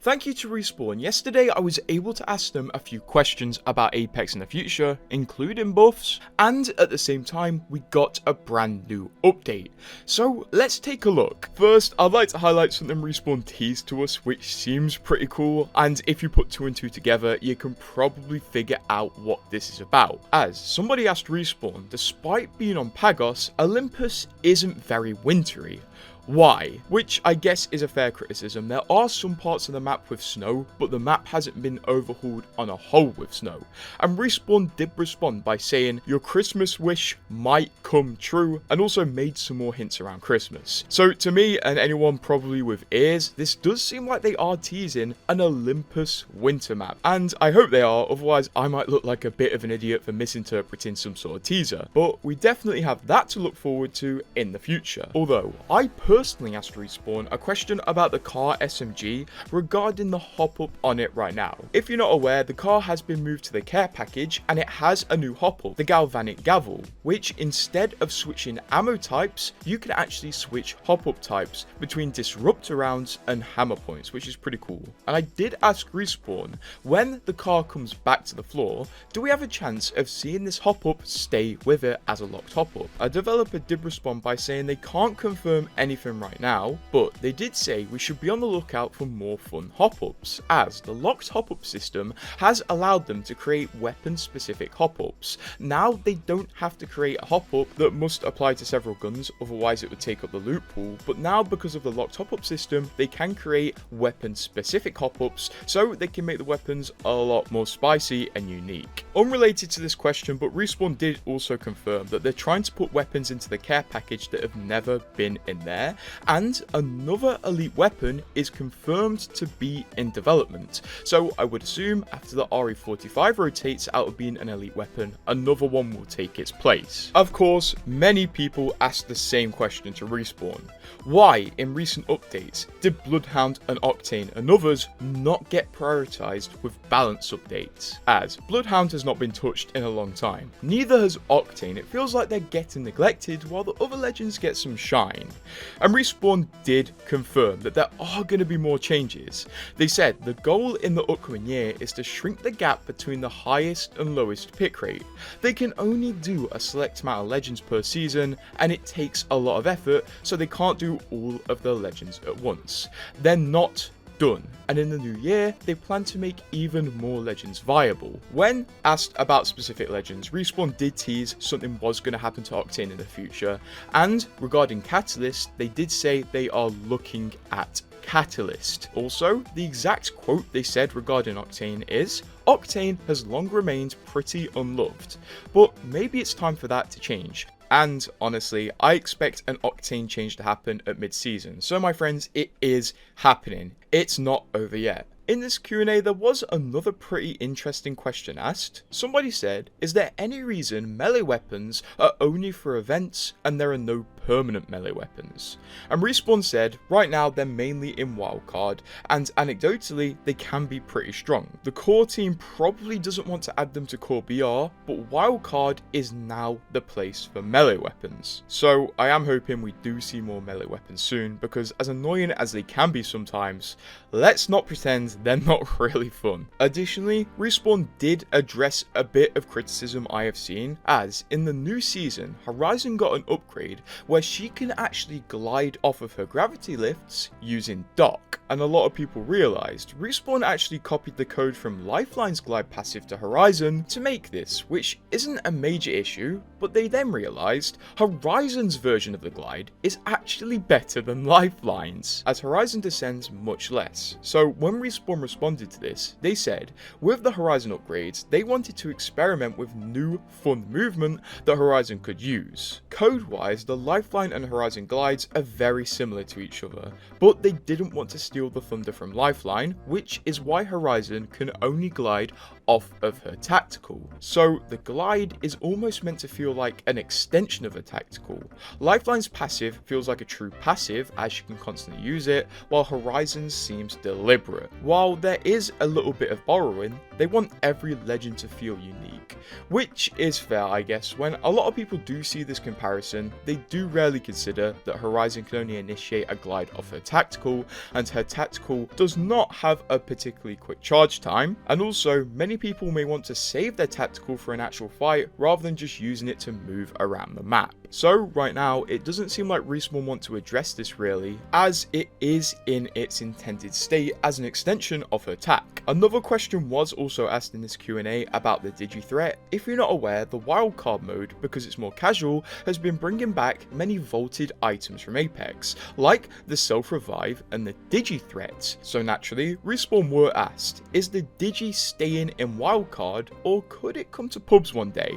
Thank you to Respawn. Yesterday I was able to ask them a few questions about Apex in the future, including buffs, and at the same time we got a brand new update. So let's take a look. First, I'd like to highlight something Respawn teased to us which seems pretty cool, and if you put two and two together you can probably figure out what this is about. As somebody asked Respawn, despite being on Pagos, Olympus isn't very wintry. Why? Which I guess is a fair criticism. There are some parts of the map with snow, but the map hasn't been overhauled on a whole with snow. And Respawn did respond by saying your Christmas wish might come true, and also made some more hints around Christmas. So to me, and anyone probably with ears, this does seem like they are teasing an Olympus winter map. And I hope they are, otherwise I might look like a bit of an idiot for misinterpreting some sort of teaser. But we definitely have that to look forward to in the future. Although, I personally asked Respawn a question about the car SMG regarding the hop-up on it right now. If you're not aware, the car has been moved to the care package and it has a new hop-up, the Galvanic Gavel, which instead of switching ammo types, you can actually switch hop-up types between disruptor rounds and hammer points, which is pretty cool. And I did ask Respawn, when the car comes back to the floor, do we have a chance of seeing this hop-up stay with it as a locked hop-up? A developer did respond by saying they can't confirm anything right now, but they did say we should be on the lookout for more fun hop-ups, as the locked hop-up system has allowed them to create weapon-specific hop-ups. Now they don't have to create a hop-up that must apply to several guns, otherwise it would take up the loot pool, but now because of the locked hop-up system, they can create weapon-specific hop-ups, so they can make the weapons a lot more spicy and unique. Unrelated to this question, but Respawn did also confirm that they're trying to put weapons into the care package that have never been in there, and another elite weapon is confirmed to be in development. So I would assume after the RE45 rotates out of being an elite weapon, another one will take its place. Of course, many people asked the same question to Respawn. Why, in recent updates, did Bloodhound and Octane and others not get prioritized with balance updates? As Bloodhound has not been touched in a long time. Neither has Octane. It feels like they're getting neglected while the other legends get some shine. And Respawn did confirm that there are going to be more changes. They said the goal in the upcoming year is to shrink the gap between the highest and lowest pick rate. They can only do a select amount of legends per season, and it takes a lot of effort, so they can't do all of the legends at once. They're not done, and in the new year they plan to make even more legends viable. When asked about specific legends, Respawn did tease something was going to happen to Octane in the future, and regarding Catalyst, they did say they are looking at Catalyst. Also, the exact quote they said regarding Octane is, Octane has long remained pretty unloved, but maybe it's time for that to change. And honestly, I expect an Octane change to happen at mid-season. So my friends, it is happening. It's not over yet. In this Q&A, there was another pretty interesting question asked. Somebody said, is there any reason melee weapons are only for events and there are no permanent melee weapons? And Respawn said, right now they're mainly in wildcard, and anecdotally they can be pretty strong. The core team probably doesn't want to add them to core BR, but wildcard is now the place for melee weapons. So I am hoping we do see more melee weapons soon, because as annoying as they can be sometimes, let's not pretend they're not really fun. Additionally, Respawn did address a bit of criticism I have seen, as in the new season, Horizon got an upgrade where she can actually glide off of her gravity lifts using Dock. And a lot of people realised Respawn actually copied the code from Lifeline's glide passive to Horizon to make this, which isn't a major issue, but they then realised Horizon's version of the glide is actually better than Lifeline's, as Horizon descends much less. So when Respawn responded to this, they said with the Horizon upgrades, they wanted to experiment with new fun movement that Horizon could use. Code-wise, the Lifeline and Horizon glides are very similar to each other, but they didn't want to steal the thunder from Lifeline, which is why Horizon can only glide off of her tactical. So the glide is almost meant to feel like an extension of a tactical. Lifeline's passive feels like a true passive as she can constantly use it, while Horizon's seems deliberate. While there is a little bit of borrowing, they want every legend to feel unique, which is fair, I guess. When a lot of people do see this comparison, they do rarely consider that Horizon can only initiate a glide off her tactical, and her tactical does not have a particularly quick charge time, and also many people may want to save their tactical for an actual fight rather than just using it to move around the map. So right now, it doesn't seem like Respawn want to address this really, as it is in its intended state as an extension of her tac. Another question was also asked in this Q&A about the Digi threat. If you're not aware, the wildcard mode, because it's more casual, has been bringing back many vaulted items from Apex, like the self-revive and the Digi threat. So naturally, Respawn were asked, is the Digi staying in wildcard, or could it come to pubs one day?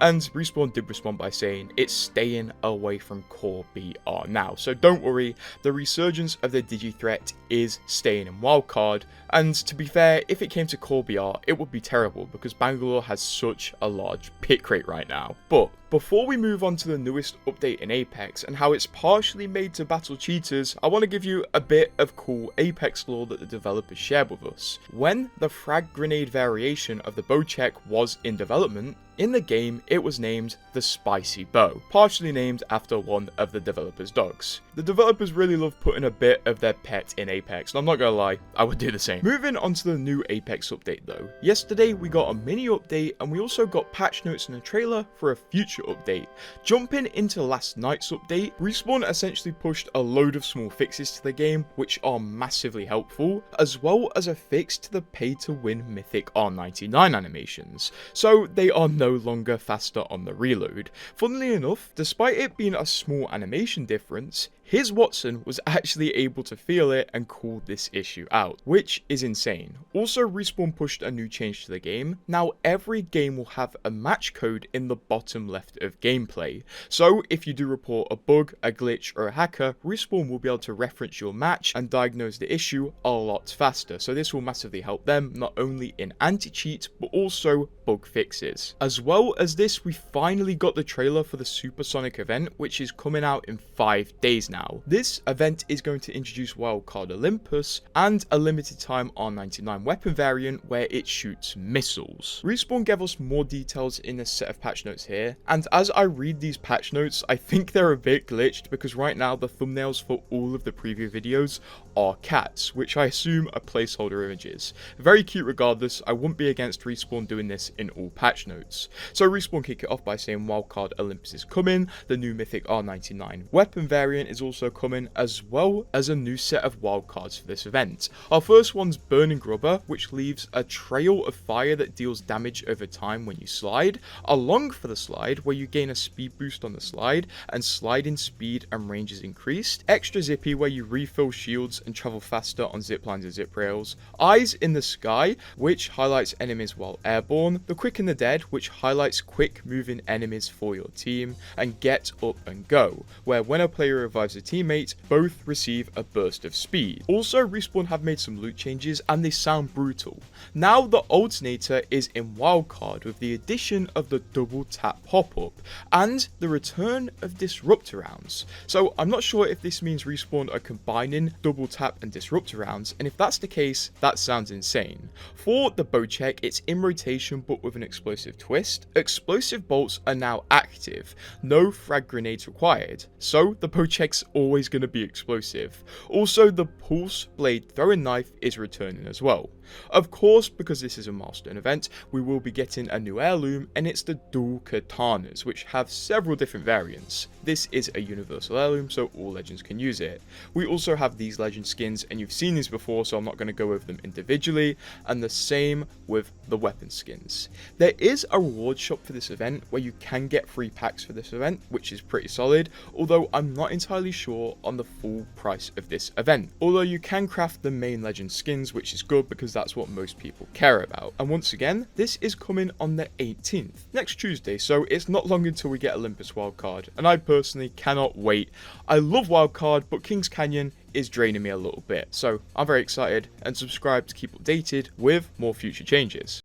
And Respawn did respond by saying it's staying away from core BR now. So don't worry, the resurgence of the Digi threat is staying in wildcard. And to be fair, if it came to core BR, it would be terrible because Bangalore has such a large pick rate right now. But before we move on to the newest update in Apex and how it's partially made to battle cheaters, I want to give you a bit of cool Apex lore that the developers shared with us. When the frag grenade variation of the bow check was in development, in the game, it was named the Spicy Bow, partially named after one of the developers' dogs. The developers really love putting a bit of their pet in Apex, and I'm not gonna lie, I would do the same. Moving on to the new Apex update though. Yesterday we got a mini update, and we also got patch notes and a trailer for a future update. Jumping into last night's update, Respawn essentially pushed a load of small fixes to the game, which are massively helpful, as well as a fix to the pay-to-win mythic R99 animations. So they are no longer faster on the reload. Funnily enough, despite it being a small animation difference, his Watson was actually able to feel it and call this issue out, which is insane. Also, Respawn pushed a new change to the game. Now every game will have a match code in the bottom left of gameplay. So if you do report a bug, a glitch, or a hacker, Respawn will be able to reference your match and diagnose the issue a lot faster. So this will massively help them, not only in anti-cheat, but also bug fixes. As well as this, we finally got the trailer for the Supersonic event, which is coming out in 5 days now. This event is going to introduce Wildcard Olympus and a limited time R99 weapon variant where it shoots missiles. Respawn gave us more details in a set of patch notes here, and as I read these patch notes, I think they're a bit glitched because right now the thumbnails for all of the preview videos are cats, which I assume are placeholder images. Very cute regardless, I wouldn't be against Respawn doing this in all patch notes. So Respawn kick it off by saying Wildcard Olympus is coming, the new mythic R99 weapon variant is also coming, as well as a new set of wildcards for this event. Our first one's Burning Grubber, which leaves a trail of fire that deals damage over time when you slide, along for the slide where you gain a speed boost on the slide and sliding speed and range is increased, Extra Zippy where you refill shields and travel faster on zip lines and zip rails, Eyes in the Sky, which highlights enemies while airborne, the Quick and the Dead, which highlights quick moving enemies for your team, and Get Up and Go, where when a player revives a teammate, both receive a burst of speed. Also, Respawn have made some loot changes and they sound brutal. Now the alternator is in wildcard with the addition of the double tap pop-up and the return of disruptor rounds. So I'm not sure if this means Respawn are combining double tap and disruptor rounds, and if that's the case, that sounds insane. For the bow check, it's in rotation but with an explosive twist. Explosive bolts are now active, no frag grenades required, so the bow check's always going to be explosive. Also, the pulse blade throwing knife is returning as well. Of course, because this is a milestone event, we will be getting a new heirloom, and it's the dual katanas, which have several different variants. This is a universal heirloom, so all legends can use it. We also have these legend skins, and you've seen these before, so I'm not going to go over them individually, and the same with the weapon skins. There is a reward shop for this event where you can get free packs for this event, which is pretty solid, although I'm not entirely sure on the full price of this event. Although you can craft the main legend skins, which is good because that's what most people care about. And once again, this is coming on the 18th, next Tuesday, so it's not long until we get Olympus wildcard, and I personally cannot wait. I love wildcard, but Kings Canyon is draining me a little bit, so I'm very excited, and subscribe to keep updated with more future changes.